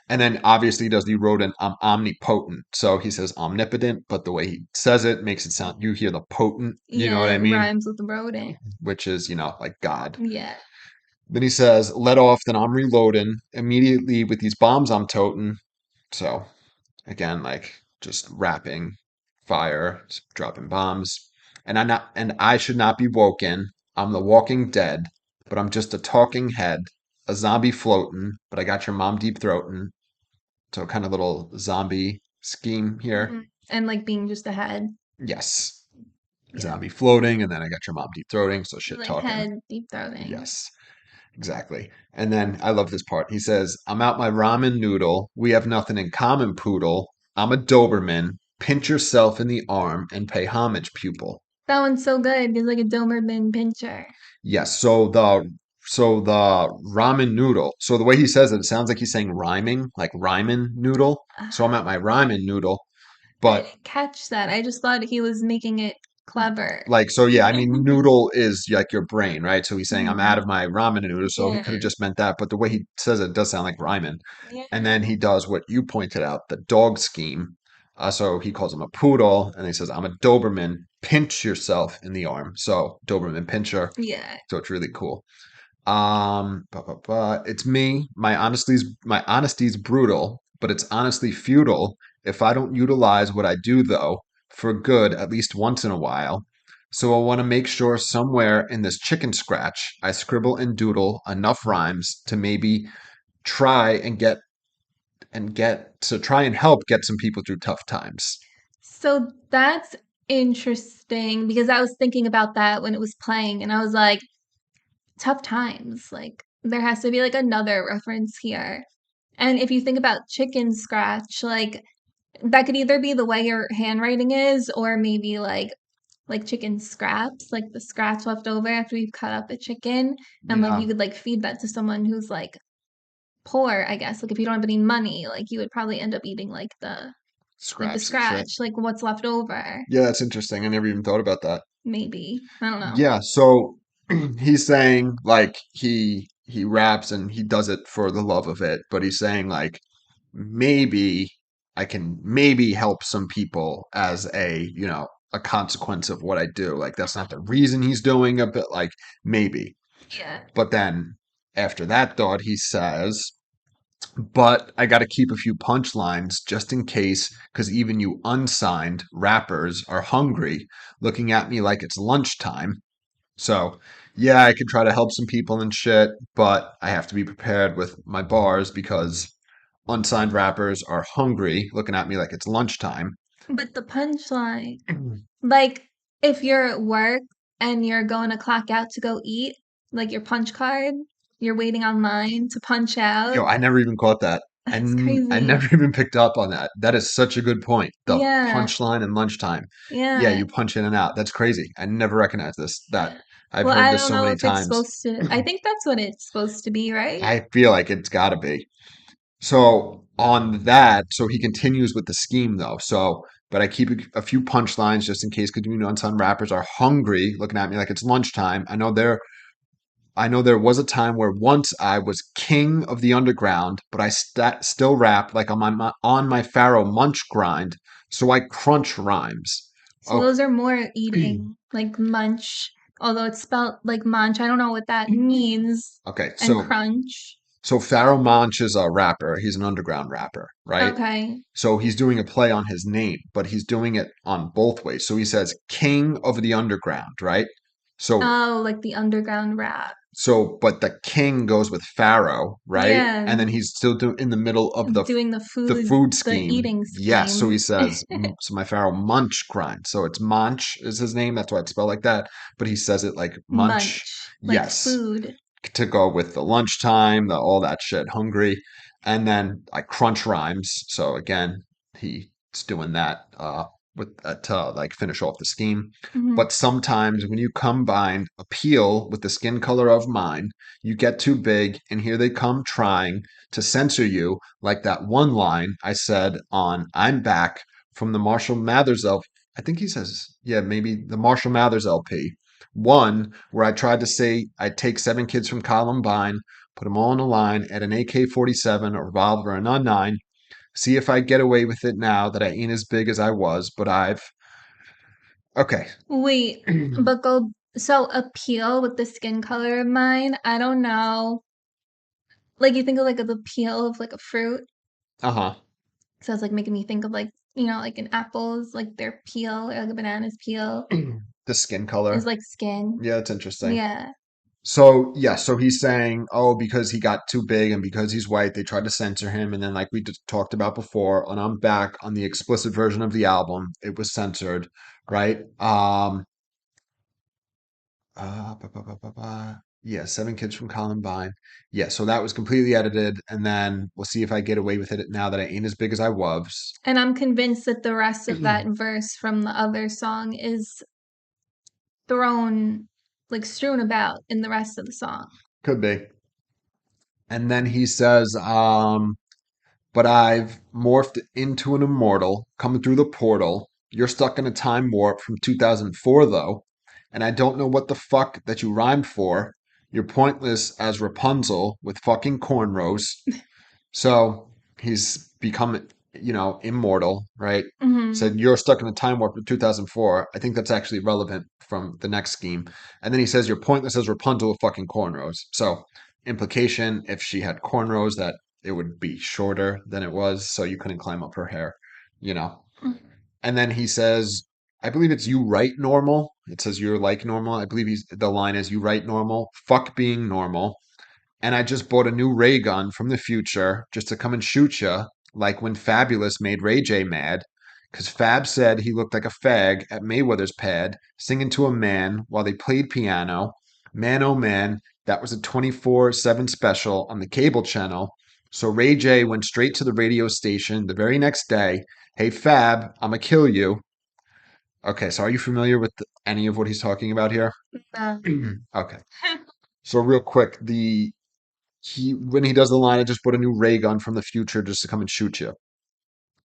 And then obviously he does the rodent omnipotent. So he says omnipotent, but the way he says it makes it sound you hear the potent, you know Yeah, what I it mean? rhymes with rodent. Which is, like God. Yeah. Then he says, let off, then I'm reloading. Immediately with these bombs I'm toting. So again, like just rapping fire, dropping bombs. And I should not be woken. I'm the walking dead, but I'm just a talking head, a zombie floating, but I got your mom deep throating. So kind of little zombie scheme here. And like being just ahead. Yes. Yeah. Zombie floating, and then I got your mom deep throating, so shit Like talking. head deep throating. Yes. Exactly. And then I love this part. He says, I'm out my ramen noodle. We have nothing in common, poodle. I'm a Doberman. Pinch yourself in the arm and pay homage, pupil. That one's so good. It's like a Doberman pincher. Yes, so the ramen noodle. So the way he says it, it sounds like he's saying rhyming, like ramen noodle. So I'm at my ramen noodle, I but didn't catch that. I just thought he was making it clever. like so yeah, I mean noodle is like your brain, right? So he's saying I'm out Mhm. of my ramen noodle, so he Yeah. could have just meant that, but the way he says it does sound like rhyming. And Yeah. then he does what you pointed out, the dog scheme. So he calls him a poodle, and he says, "I'm a Doberman. Pinch yourself in the arm." So Doberman pincher. Yeah. So it's really cool. It's me. My honesty's brutal, but it's honestly futile if I don't utilize what I do though for good at least once in a while. So I want to make sure somewhere in this chicken scratch I scribble and doodle enough rhymes to maybe try and try and help get some people through tough times. So that's interesting because I was thinking about that when it was playing and I was like, tough times. Like there has to be like another reference here. And if you think about chicken scratch, like that could either be the way your handwriting is or maybe like chicken scraps, like the scraps left over after you've cut up a chicken and like you Yeah, could like feed that to someone who's like poor, I guess. Like if you don't have any money, like you would probably end up eating like the scraps and shit. scratch, like what's left over, Yeah, that's interesting. I never even thought about that. maybe. I don't know. Yeah, so he's saying like he raps and he does it for the love of it, but he's saying like maybe I can maybe help some people as a consequence of what I do. Like that's not the reason he's doing it, but like maybe. Yeah. But then after that thought, he says, but I got to keep a few punchlines just in case, because even you unsigned rappers are hungry, looking at me like it's lunchtime. So, yeah, I could try to help some people and shit, but I have to be prepared with my bars because unsigned rappers are hungry, looking at me like it's lunchtime. But the punchline, like if you're at work and you're going to clock out to go eat, like your punch card, you're waiting online to punch out. Yo, I never even caught that. That's I crazy. never even picked up on that. That is such a good point. The Yeah. punchline and lunchtime. Yeah, Yeah. you punch in and out. That's crazy. I never recognized this. That I've Well, heard I this don't so know many if it's times. supposed to. I think that's what it's supposed to be, right? I feel like it's got to be. So on that, so he continues with the scheme though. So, but I keep a few punchlines just in case, because some rappers are hungry, looking at me like it's lunchtime. I know there was a time where once I was king of the underground, but I still rap like on my Pharaoh munch grind. So I crunch rhymes. So Oh, those are more eating, like munch, although it's spelled like munch. I don't know what that means. okay. And So crunch. so Pharaoh Monch is a rapper. He's an underground rapper, right? Okay. So he's doing a play on his name, but he's doing it on both ways. So he says King of the Underground, right? So Oh, like the underground rap. but the king goes with Pharaoh, right? Yeah, And then he's still in the middle of doing the food the scheme. eating Yes, so he scheme. says, so my Pharaoh Munch grind. So it's Munch is his name. That's why it's spelled like that. But he says it like Munch. Munch, like Yes, food. to go with the lunchtime, all that shit, hungry. And then I crunch rhymes. So again, he's doing that to like finish off the scheme. Mhm. But sometimes when you combine appeal with the skin color of mine, you get too big, and here they come trying to censor you, like that one line I said on "I'm Back" from the Marshall Mathers LP. I think he says, yeah, maybe the Marshall Mathers LP. One where I tried to say I'd take 7 kids from Columbine, put them all in a line, at an AK-47, a revolver, and a 9. See if I get away with it now that I ain't as big as I was, but I've. Okay. Wait, but go so appeal with the skin color of mine. I don't know. Like you think of like the peel of like a fruit. Uh-huh. So it's like making me think of like, like an apple's like their peel or like a banana's peel The skin is color. like skin. Yeah, that's interesting. Yeah. So, yeah, so he's saying, oh, because he got too big and because he's white, they tried to censor him. And then, like we just talked about before, and I'm back on the explicit version of the album, it was censored, right? Ba, ba, ba, ba, ba. Yeah, seven kids from Columbine. Yeah, so that was completely edited, and then we'll see if I get away with it now that I ain't as big as I was. And I'm convinced that the rest of that verse from the other song is thrown, like strewn about in the rest of the song. Could be. And then he says, but I've morphed into an immortal coming through the portal. You're stuck in a time warp from 2004, though, and I don't know what the fuck that you rhymed for. You're pointless as Rapunzel with fucking cornrows. So he's become, immortal, right? Hmm. Said you're stuck in a time warp of 2004. I think that's actually relevant from the next scheme. And then he says you're pointless as Rapunzel with fucking cornrows. So implication, if she had cornrows, that it would be shorter than it was, so you couldn't climb up her hair, you know. And then he says, I believe it's you write normal. It says you're like normal. I believe the line is you write normal. Fuck being normal. And I just bought a new ray gun from the future just to come and shoot ya, like when Fabulous made Ray J mad. Because Fab said he looked like a fag at Mayweather's pad, singing to a man while they played piano. Man, oh man, that was a 24/7 special on the cable channel. So Ray J went straight to the radio station the very next day. Hey, Fab, I'ma kill you. Okay, so are you familiar with any of what he's talking about here? Uh, Okay. So real quick, the he when he does the line, I just bought a new ray gun from the future just to come and shoot you.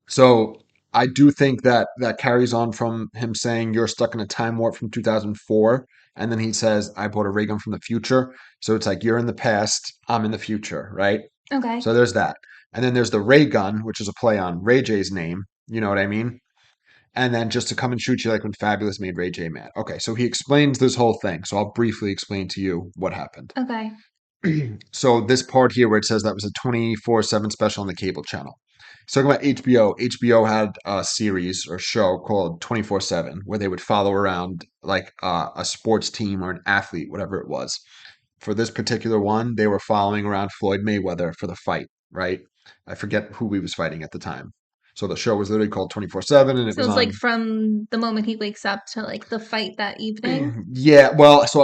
So I do think that that carries on from him saying you're stuck in a time warp from 2004, and then he says I bought a ray gun from the future. So it's like you're in the past, I'm in the future, right? okay. So there's that, and then there's the ray gun, which is a play on Ray J's name. You know what I mean? And then just to come and shoot you like when Fabulous made Ray J mad. Okay, so he explains this whole thing. So I'll briefly explain to you what happened. Okay. So this part here where it says that was a 24/7 special on the cable channel. It's talking about HBO. HBO had a series or show called 24/7 where they would follow around like a sports team or an athlete, whatever it was. For this particular one, they were following around Floyd Mayweather for the fight, right? I forget who he was fighting at the time. So the show was literally called 24/7 and it So was it's like on. from the moment he wakes up to like the fight that evening. Yeah, well, so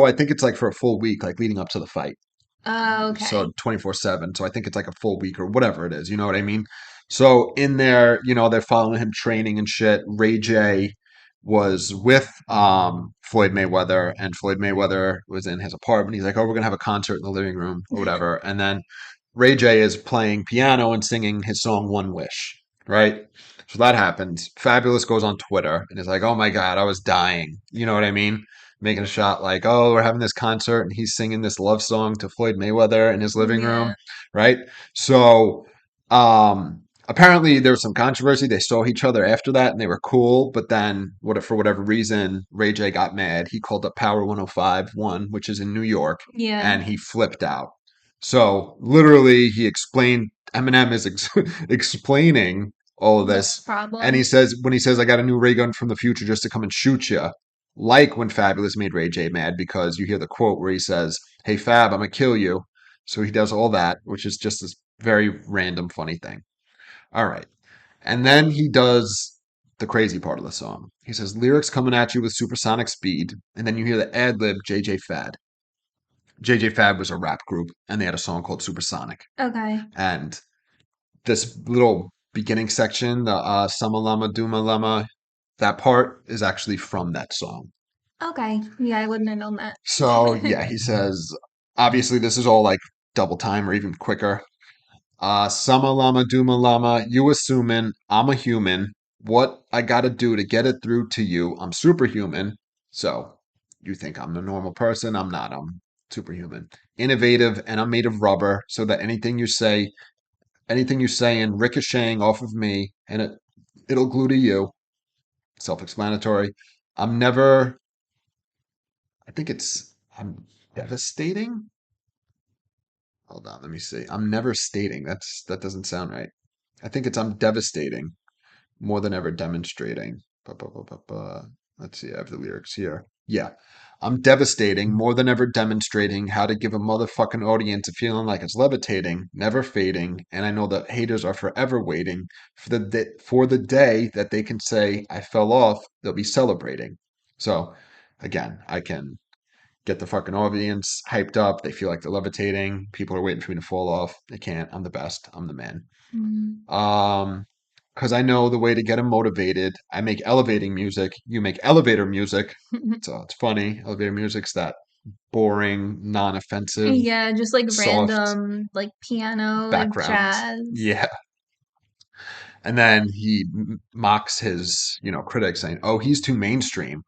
I think it's like for a full week, like leading up to the fight. Oh, So okay. 24/7. So I think it's like a full week or whatever it is. You know what I mean? So in there, they're following him training and shit. Ray J was with Floyd Mayweather, and Floyd Mayweather was in his apartment. He's like, "Oh, we're gonna have a concert in the living room or whatever." And then Ray J is playing piano and singing his song "One Wish," right? So that happens. Fabulous goes on Twitter and is like, "Oh my God, I was dying." You know what I mean? Making a shot like, "Oh, we're having this concert and he's singing this love song to Floyd Mayweather in his living room," Yeah. right? So, apparently there was some controversy. They saw each other after that and they were cool, but then for whatever reason, Ray J got mad. He called up Power 105.1, which is in New York, Yeah. and he flipped out. So literally, he explained. Eminem is explaining all of The this, and he problem. says when he says, "I got a new ray gun from the future just to come and shoot you," like when Fabulous made Ray J mad, because you hear the quote where he says, "Hey Fab, I'm gonna kill you." So he does all that, which is just this very random, funny thing. All right, and then he does the crazy part of the song. He says, "Lyrics coming at you with supersonic speed," and then you hear the ad lib JJ Fad. JJ Fab was a rap group, and they had a song called Supersonic. Okay. And this little beginning section, the Sama Lama Duma Lama, that part is actually from that song. Okay. Yeah, I wouldn't have known that. So yeah, he says, obviously this is all like double time or even quicker. Sama Lama Duma Lama, you assuming I'm a human. What I gotta do to get it through to you, I'm superhuman. So you think I'm a normal person? I'm not. I'm superhuman. Innovative, and I'm made of rubber, so that anything you're saying ricocheting off of me and it'll glue to you. Self-explanatory. I'm never, I think I'm devastating. Hold on, let me see. I'm never stating. That doesn't sound right. I think it's I'm devastating more than ever demonstrating. Ba, ba, ba, ba, ba. Let's see, I have the lyrics here. Yeah. I'm devastating more than ever demonstrating how to give a motherfucking audience a feeling like it's levitating, never fading, and I know that haters are forever waiting for the day that they can say I fell off, they'll be celebrating. So, again, I can get the fucking audience hyped up. They feel like they're levitating. People are waiting for me to fall off. They can't. I'm the best. I'm the man. Because I know the way to get them motivated. I make elevating music. You make elevator music. So it's funny. Elevator music's that boring, non-offensive, Yeah, just like soft random like piano, like background. jazz. Yeah. And then he mocks his, critics saying, "Oh, he's too mainstream."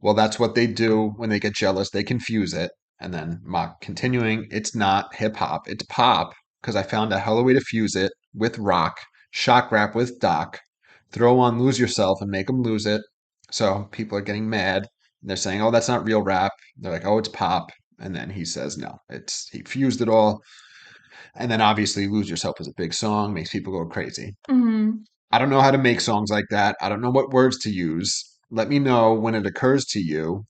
Well, that's what they do when they get jealous. They confuse it. And then mock continuing, "It's not hip hop, it's pop, because I found a hella way to fuse it with rock, shock rap with Doc, throw on Lose Yourself and make them lose it." So people are getting mad. They're saying, "Oh, that's not real rap." They're like, "Oh, it's pop." And then he says, "No, he fused it all." And then obviously Lose Yourself is a big song, makes people go crazy. Mm-hmm. I don't know how to make songs like that. I don't know what words to use. Let me know when it occurs to you.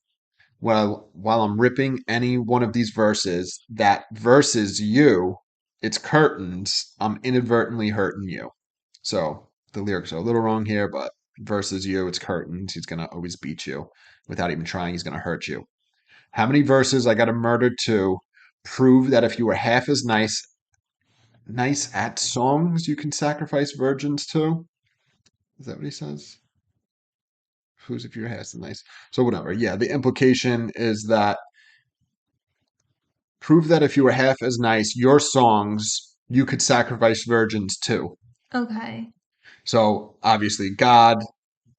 Well, while I'm ripping any one of these verses, that versus you, it's curtains. I'm inadvertently hurting you. So the lyrics are a little wrong here, but versus you, it's curtains. He's gonna always beat you without even trying. He's gonna hurt you. How many verses I got to murder to prove that if you were half as nice at songs, you can sacrifice virgins to? Is that what he says? Who's if your hair's nice? So whatever. Yeah, the implication is that prove that if you were half as nice, your songs you could sacrifice virgins too. Okay. So obviously God,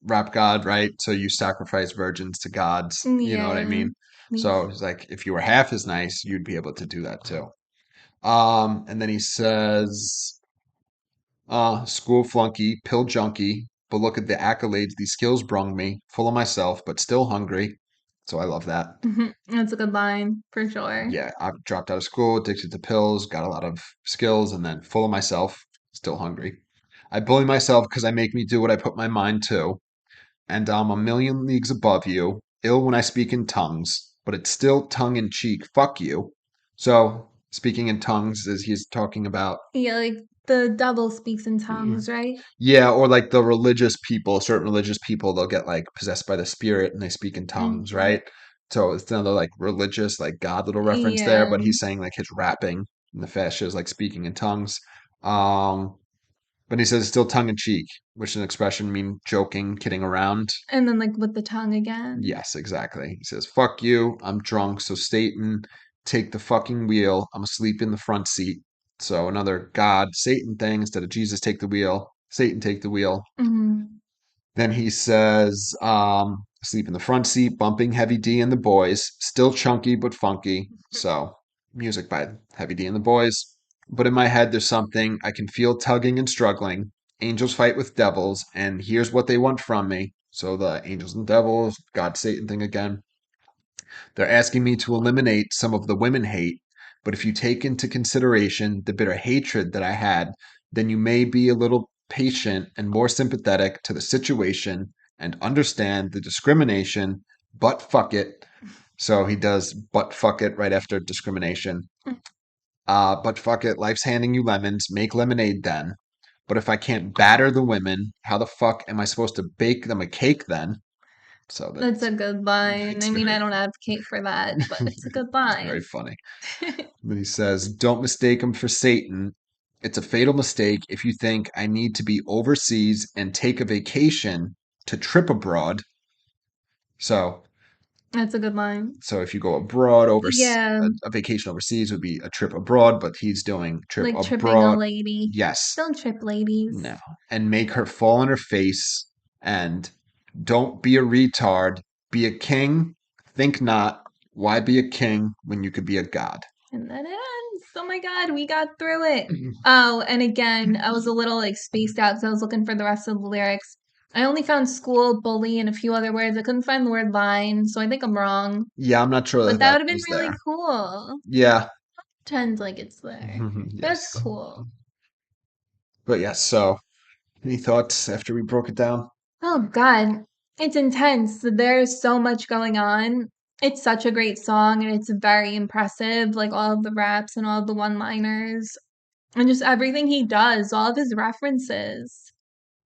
rap God, right? So you sacrifice virgins to gods. You know what I Yeah. mean? Makes So it's like if you were half as nice, you'd be able to do that too. And then he says, school flunky, pill junkie, but look at the accolades these skills brung me, full of myself, but still hungry. So I love that. That's a good line for sure. Yeah, I dropped out of school, addicted to pills, got a lot of skills, and then full of myself, still hungry. I bully myself because I make me do what I put my mind to, and I'm a million leagues above you, ill when I speak in tongues, but it's still tongue in cheek. Fuck you. So, speaking in tongues is he's talking about Yeah, like the devil speaks in tongues, right? yeah, or like the religious people, certain religious people, they'll get like possessed by the spirit and they speak in tongues, Mm-hmm. right? So it's another like religious, like God little reference there, Yeah. but he's saying like his rapping in the fascia is like speaking in tongues. Um, but he says still tongue in cheek, which is an expression mean joking, kidding around. And then like with the tongue again. Yes, exactly. He says, "Fuck you, I'm drunk, so Satan, take the fucking wheel. I'm asleep in the front seat." So another God, Satan thing instead of Jesus take the wheel, Satan take the wheel. Mm-hmm. Then he says, "Sleep in the front seat, bumping Heavy D and the Boys, still chunky but funky." So, music by Heavy D and the Boys. But in my head, there's something I can feel tugging and struggling. Angels fight with devils, and here's what they want from me. So, the angels and devils, God Satan thing again. They're asking me to eliminate some of the women hate, but if you take into consideration the bitter hatred that I had, then you may be a little patient and more sympathetic to the situation and understand the discrimination, but fuck it. So he does but fuck it right after discrimination. But fuck it, life's handing you lemons, make lemonade then. But if I can't batter the women, how the fuck am I supposed to bake them a cake then? So That's that's a good line. it's I mean, I very don't advocate for that, but it's a good it's very line. funny. Then he says, "Don't mistake him for Satan. It's a fatal mistake if you think I need to be overseas and take a vacation to trip abroad." So, That's a good line. so if you go abroad, Yeah, a vacation overseas would be a trip abroad, but he's doing trip like tripping a abroad. lady. Yes, Don't trip ladies. no, and make her fall on her face. And don't be a retard. Be a king. Think not. Why be a king when you could be a god? And then it ends. Oh my god, we got through it. Oh, and again, I was a little like spaced out because I was looking for the rest of the lyrics. I only found school, bully, and a few other words. I couldn't find the word line, so I think I'm wrong. Yeah, I'm not sure But that that that would have been was really there. cool. Yeah. Pretend like it's there. That's Yes. cool. But yes, so any thoughts after we broke it down? Oh god, it's intense. There's so much going on. It's such a great song and it's very impressive, like all of the raps and all of the one-liners and just everything he does, all of his references.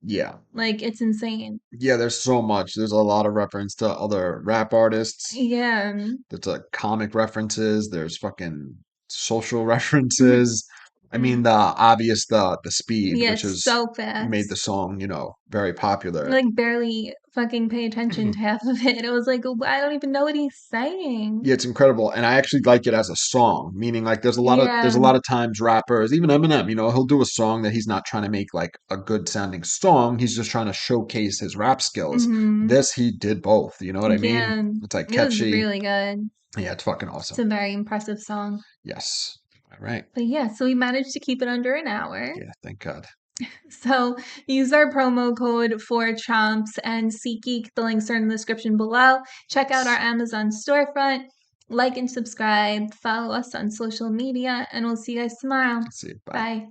Yeah. Like, it's insane. Yeah, there's so much. There's a lot of reference to other rap artists. Yeah. There's comic references. There's fucking social references. I mean, the obvious, the speed, Yeah, which it's is so made the fast. song, very popular. Like, barely fucking pay attention to half of it. It was like, I don't even know what he's saying. Yeah, it's incredible, and I actually like it as a song. Meaning, like, there's Yeah. a lot of times rappers, even Eminem, he'll do a song that he's not trying to make like a good sounding song. He's just trying to showcase his rap skills. Hmm. This he did both. You know what I mean? Yeah. It's like It was catchy. really good. Yeah, it's fucking It's awesome. a very impressive song. Yes. All right. But yeah, so we managed to keep it under an hour. Yeah, thank God. So use our promo code for Chomps and SeatGeek. The links are in the description below. Check out our Amazon storefront. Like and subscribe. Follow us on social media, and we'll see you guys tomorrow. See you. Bye. Bye.